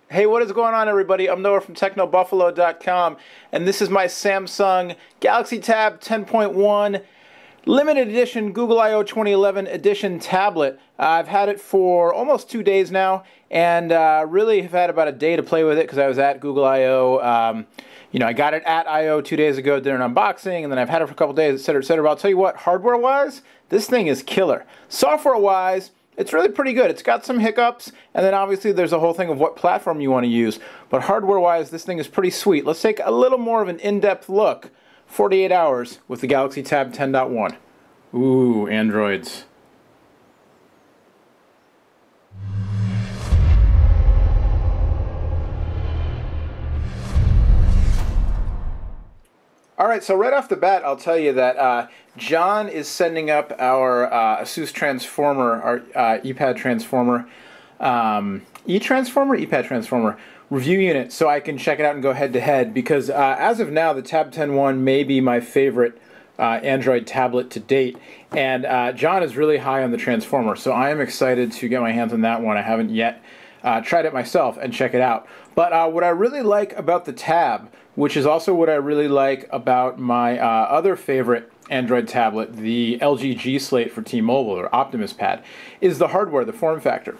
Hey, what is going on, everybody? I'm Noah from TechnoBuffalo.com, and this is my Samsung Galaxy Tab 10.1 limited edition Google I/O 2011 edition tablet. I've had it for almost 2 days now, and really have had about a day to play with it because I was at Google I/O. I got it at I/O 2 days ago, did an unboxing, and then I've had it for a couple days, etc., etc. But I'll tell you what, hardware-wise, this thing is killer. Software-wise, it's really pretty good. It's got some hiccups, and then obviously there's a whole thing of what platform you want to use. But hardware-wise, this thing is pretty sweet. Let's take a little more of an in-depth look. 48 hours with the Galaxy Tab 10.1. Ooh, Androids. Alright, so right off the bat, I'll tell you that John is sending up our Asus Transformer, our ePad Transformer, eTransformer? ePad Transformer review unit, so I can check it out and go head-to-head, because as of now, the Tab 10.1 may be my favorite Android tablet to date, and John is really high on the Transformer, so I am excited to get my hands on that one. I haven't yet tried it myself and check it out. But what I really like about the Tab, which is also what I really like about my other favorite Android tablet, the LG G Slate for T-Mobile, or Optimus Pad, is the hardware, the form factor.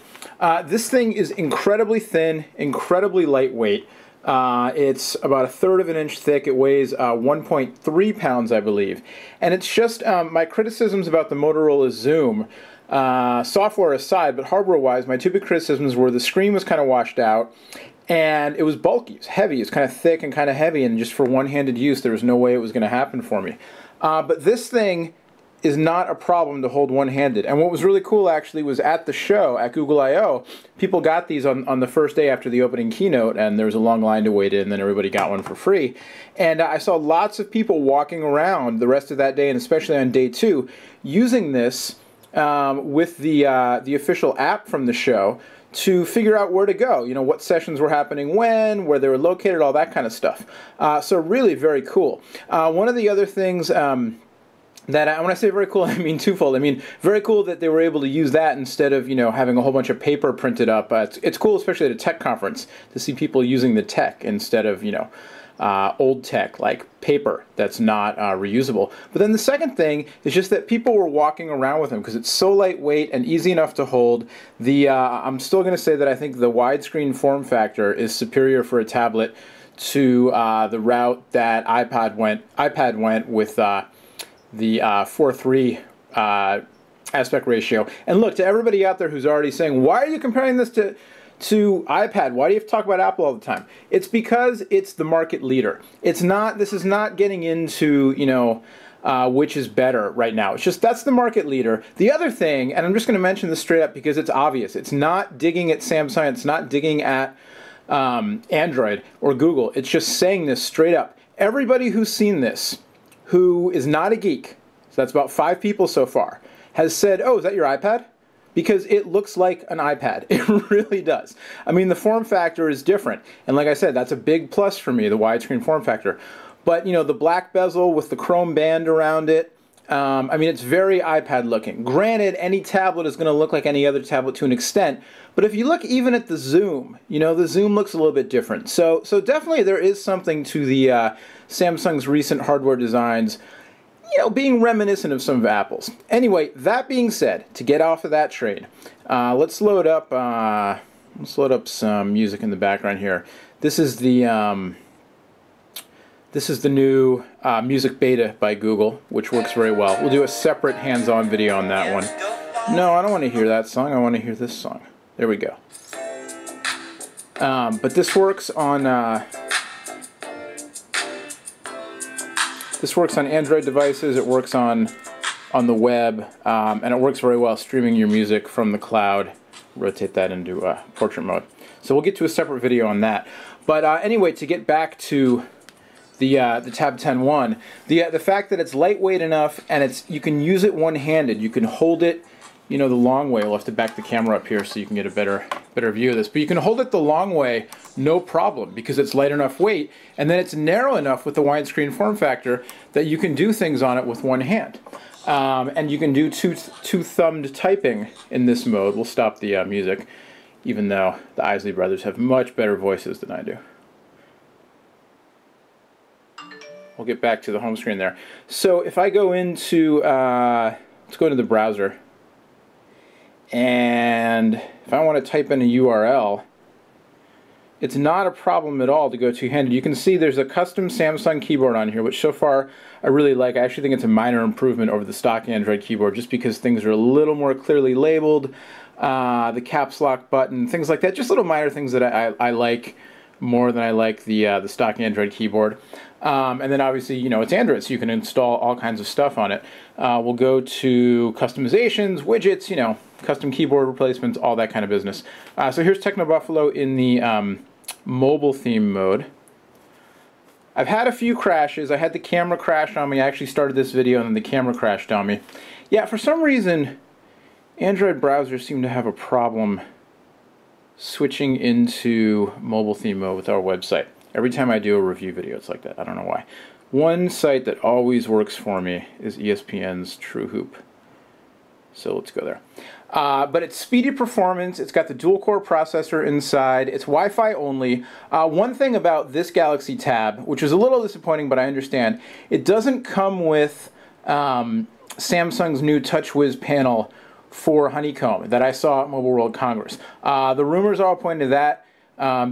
This thing is incredibly thin, incredibly lightweight. It's about 1/3 of an inch thick. It weighs 1.3 pounds, I believe. And it's just my criticisms about the Motorola Zoom, software aside, but hardware-wise, my two big criticisms were the screen was kind of washed out, and it was bulky, it's heavy, it's kind of thick and kind of heavy, and just for one-handed use, there was no way it was going to happen for me. But this thing is not a problem to hold one-handed. And what was really cool, actually, was at the show, at Google I/O, people got these on the first day after the opening keynote, and there was a long line to wait in, and then everybody got one for free. And I saw lots of people walking around the rest of that day, and especially on day 2, using this with the official app from the show to figure out where to go, what sessions were happening when, where they were located, all that kind of stuff. So really very cool. One of the other things that when I say very cool, I mean twofold. I mean, very cool that they were able to use that instead of, having a whole bunch of paper printed up. It's cool, especially at a tech conference, to see people using the tech instead of, old tech like paper that's not reusable. But then the second thing is just that people were walking around with them because it's so lightweight and easy enough to hold. I'm still going to say that I think the widescreen form factor is superior for a tablet to the route that iPad went with the 4:3 aspect ratio. And look, to everybody out there who's already saying, why are you comparing this to iPad? Why do you have to talk about Apple all the time? It's because it's the market leader. It's not, this is not getting into, which is better right now. It's just, that's the market leader. The other thing, and I'm just going to mention this straight up because it's obvious, it's not digging at Samsung, it's not digging at Android or Google. It's just saying this straight up. Everybody who's seen this, who is not a geek, so that's about 5 people so far, has said, oh, is that your iPad? Because it looks like an iPad. It really does. I mean, the form factor is different. And like I said, that's a big plus for me, the widescreen form factor. But, the black bezel with the chrome band around it, I mean, it's very iPad looking. Granted, any tablet is going to look like any other tablet to an extent. But if you look even at the zoom, the zoom looks a little bit different. So definitely there is something to the Samsung's recent hardware designs, being reminiscent of some of Apple's. Anyway, that being said, to get off of that train, let's load up some music in the background here. This is the new music beta by Google, which works very well. We'll do a separate hands-on video on that one. No, I don't want to hear that song. I want to hear this song. There we go. But this works on Android devices. It works on the web, and it works very well streaming your music from the cloud. Rotate that into portrait mode. So we'll get to a separate video on that. But anyway, to get back to the Tab 10.1, the fact that it's lightweight enough and you can use it one-handed. You can hold it, the long way. We'll have to back the camera up here so you can get a better view of this. But you can hold it the long way, no problem, because it's light enough weight, and then it's narrow enough with the widescreen form factor that you can do things on it with one hand. And you can do two-thumbed typing in this mode. We'll stop the music. even though the Isley brothers have much better voices than I do. We'll get back to the home screen there. So if I go into, let's go into the browser, and if I want to type in a URL, it's not a problem at all to go two-handed. You can see there's a custom Samsung keyboard on here, which so far I really like. I actually think it's a minor improvement over the stock Android keyboard, just because things are a little more clearly labeled, the caps lock button, things like that. Just little minor things that I like more than I like the stock Android keyboard. And then obviously, you know, it's Android, so you can install all kinds of stuff on it. We'll go to customizations, widgets, you know, custom keyboard replacements, all that kind of business. So here's Techno Buffalo in the mobile theme mode. I've had a few crashes. I had the camera crash on me. I actually started this video and then the camera crashed on me. Yeah, for some reason, Android browsers seem to have a problem switching into mobile theme mode with our website. Every time I do a review video, it's like that. I don't know why. One site that always works for me is ESPN's True Hoop. So let's go there. But it's speedy performance. It's got the dual-core processor inside. It's Wi-Fi only. One thing about this Galaxy Tab, which is a little disappointing, but I understand, it doesn't come with Samsung's new TouchWiz panel for Honeycomb that I saw at Mobile World Congress. The rumors all point to that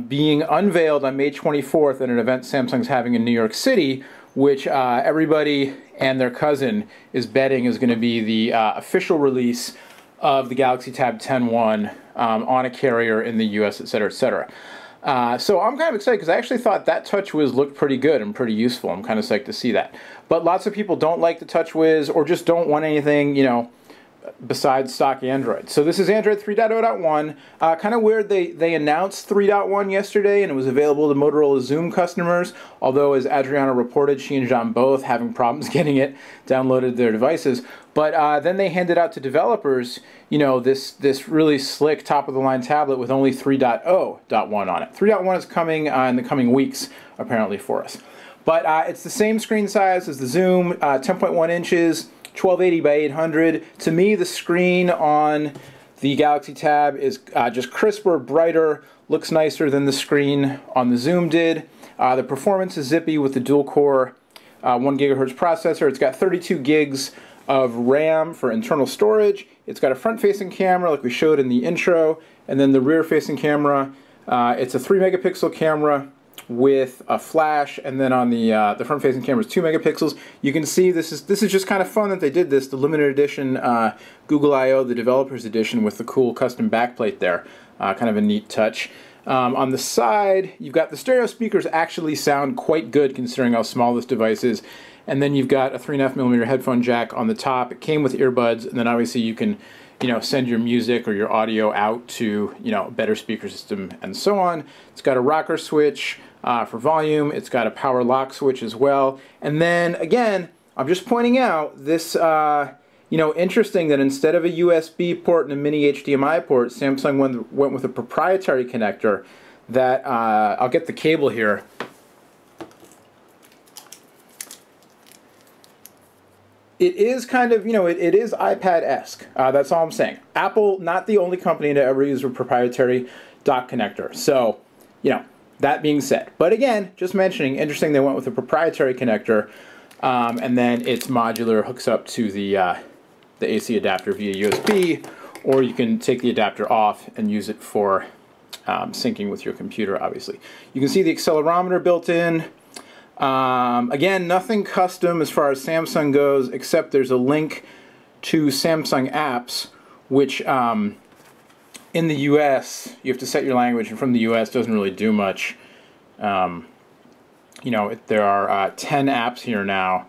being unveiled on May 24th at an event Samsung's having in New York City, which everybody and their cousin is betting is going to be the official release of the Galaxy Tab 10.1 on a carrier in the US, etc., etc. So I'm kind of excited because I actually thought that TouchWiz looked pretty good and pretty useful. I'm kind of psyched to see that. But lots of people don't like the TouchWiz or just don't want anything, you know, besides stock Android. So this is Android 3.0.1. Kind of weird they announced 3.1 yesterday and it was available to Motorola Zoom customers, although as Adriana reported, she and John both having problems getting it downloaded to their devices. But then they handed out to developers, you know, this really slick top-of-the-line tablet with only 3.0.1 on it. 3.1 is coming in the coming weeks, apparently, for us. But it's the same screen size as the Zoom, 10.1 inches, 1280 by 800. To me, the screen on the Galaxy Tab is just crisper, brighter, looks nicer than the screen on the Zoom did. The performance is zippy with the dual-core 1 gigahertz processor. It's got 32 gigs of RAM for internal storage. It's got a front-facing camera like we showed in the intro, and then the rear-facing camera. It's a 3 megapixel camera with a flash, and then on the front-facing camera is 2 megapixels. You can see this is just kind of fun that they did this. The limited edition Google I/O, the developers edition, with the cool custom backplate there. Kind of a neat touch. On the side, you've got the stereo speakers actually sound quite good considering how small this device is. And then you've got a 3.5mm headphone jack on the top. It came with earbuds, and then obviously you can, you know, send your music or your audio out to, you know, a better speaker system and so on. It's got a rocker switch for volume. It's got a power lock switch as well. And then again, I'm just pointing out this, you know, interesting that instead of a USB port and a mini HDMI port, Samsung went with a proprietary connector that, I'll get the cable here. It is kind of, you know, it is iPad-esque. That's all I'm saying. Apple, not the only company to ever use a proprietary dock connector. So, you know, that being said. But again, just mentioning, interesting they went with a proprietary connector, and then it's modular, hooks up to the AC adapter via USB, or you can take the adapter off and use it for syncing with your computer, obviously. You can see the accelerometer built in. Again, nothing custom as far as Samsung goes, except there's a link to Samsung apps, which in the US, you have to set your language, and from the US doesn't really do much. You know, there are 10 apps here now,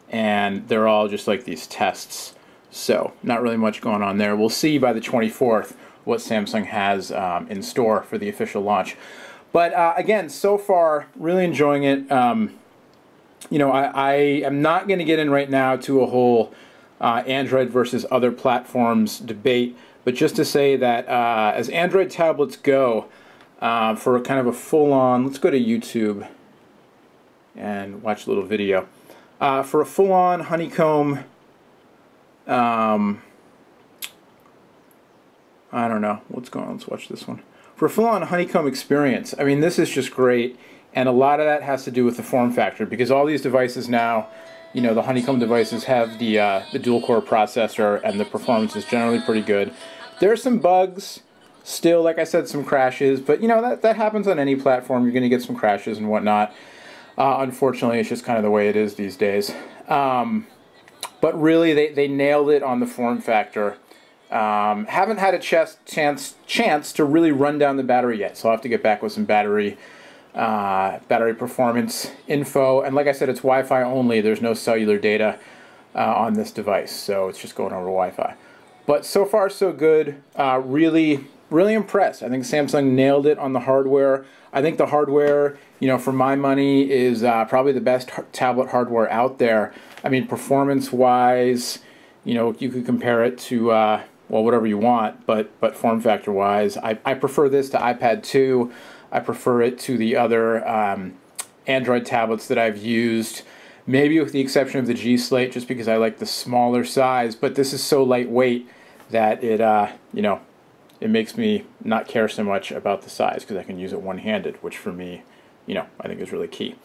and they're all just like these tests. So, not really much going on there. We'll see by the 24th what Samsung has in store for the official launch. But again, so far, really enjoying it. You know, I am not going to get in right now to a whole Android versus other platforms debate, but just to say that as Android tablets go, for kind of a full-on, let's go to YouTube and watch a little video. For a full-on Honeycomb, I don't know what's going on. Let's watch this one. for a full-on honeycomb experience. I mean, this is just great, and a lot of that has to do with the form factor, because all these devices now, you know, the honeycomb devices have the dual-core processor, and the performance is generally pretty good. There are some bugs still, like I said, some crashes, but you know, that happens on any platform. You're going to get some crashes and whatnot. Unfortunately, it's just kind of the way it is these days. But really, they nailed it on the form factor. Haven't had a chance to really run down the battery yet, so I'll have to get back with some battery performance info. And like I said, it's Wi-Fi only. There's no cellular data on this device, so it's just going over Wi-Fi. But so far, so good. Really impressed. I think Samsung nailed it on the hardware. I think the hardware, you know, for my money, is probably the best tablet hardware out there. I mean, performance-wise, you know, you could compare it to, well, whatever you want, but form factor-wise, I prefer this to iPad 2. I prefer it to the other Android tablets that I've used, maybe with the exception of the G Slate, just because I like the smaller size. But this is so lightweight that it, you know, it makes me not care so much about the size, because I can use it one-handed, which for me, you know, I think is really key.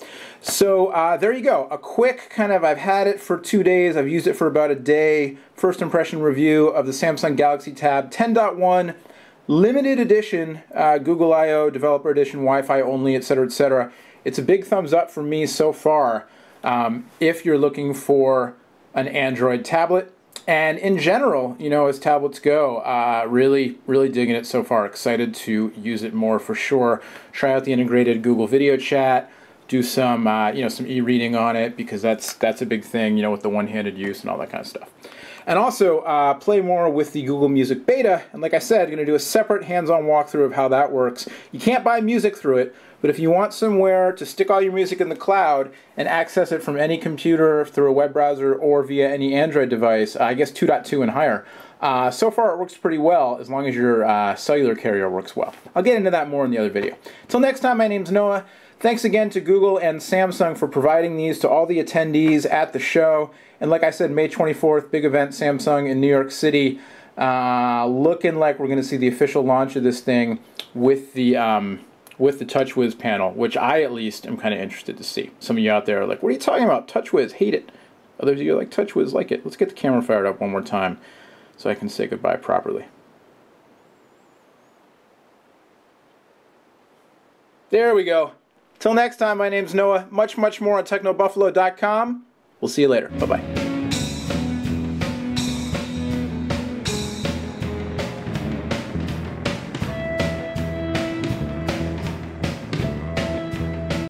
So there you go. A quick kind of, I've had it for 2 days. I've used it for about a day. First impression review of the Samsung Galaxy Tab 10.1 limited edition, Google I/O developer edition, Wi-Fi only, etc., etc. It's a big thumbs up for me so far. If you're looking for an Android tablet, and in general, you know, as tablets go, really digging it so far. Excited to use it more for sure. Try out the integrated Google Video Chat. Do some, you know, some e-reading on it, because that's a big thing, you know, with the one-handed use and all that kind of stuff. And also play more with the Google Music Beta. And like I said, I'm going to do a separate hands-on walkthrough of how that works. You can't buy music through it, but if you want somewhere to stick all your music in the cloud and access it from any computer through a web browser or via any Android device, I guess 2.2 and higher, so far it works pretty well, as long as your cellular carrier works well. I'll get into that more in the other video. Until next time, my name's Noah. Thanks again to Google and Samsung for providing these to all the attendees at the show. And like I said, May 24th, big event, Samsung in New York City. Looking like we're going to see the official launch of this thing with the TouchWiz panel, which I at least am kind of interested to see. Some of you out there are like, what are you talking about? TouchWiz, hate it. Others of you are like, TouchWiz, like it. Let's get the camera fired up one more time so I can say goodbye properly. There we go. Till next time, my name's Noah. Much more on technobuffalo.com. We'll see you later. Bye-bye.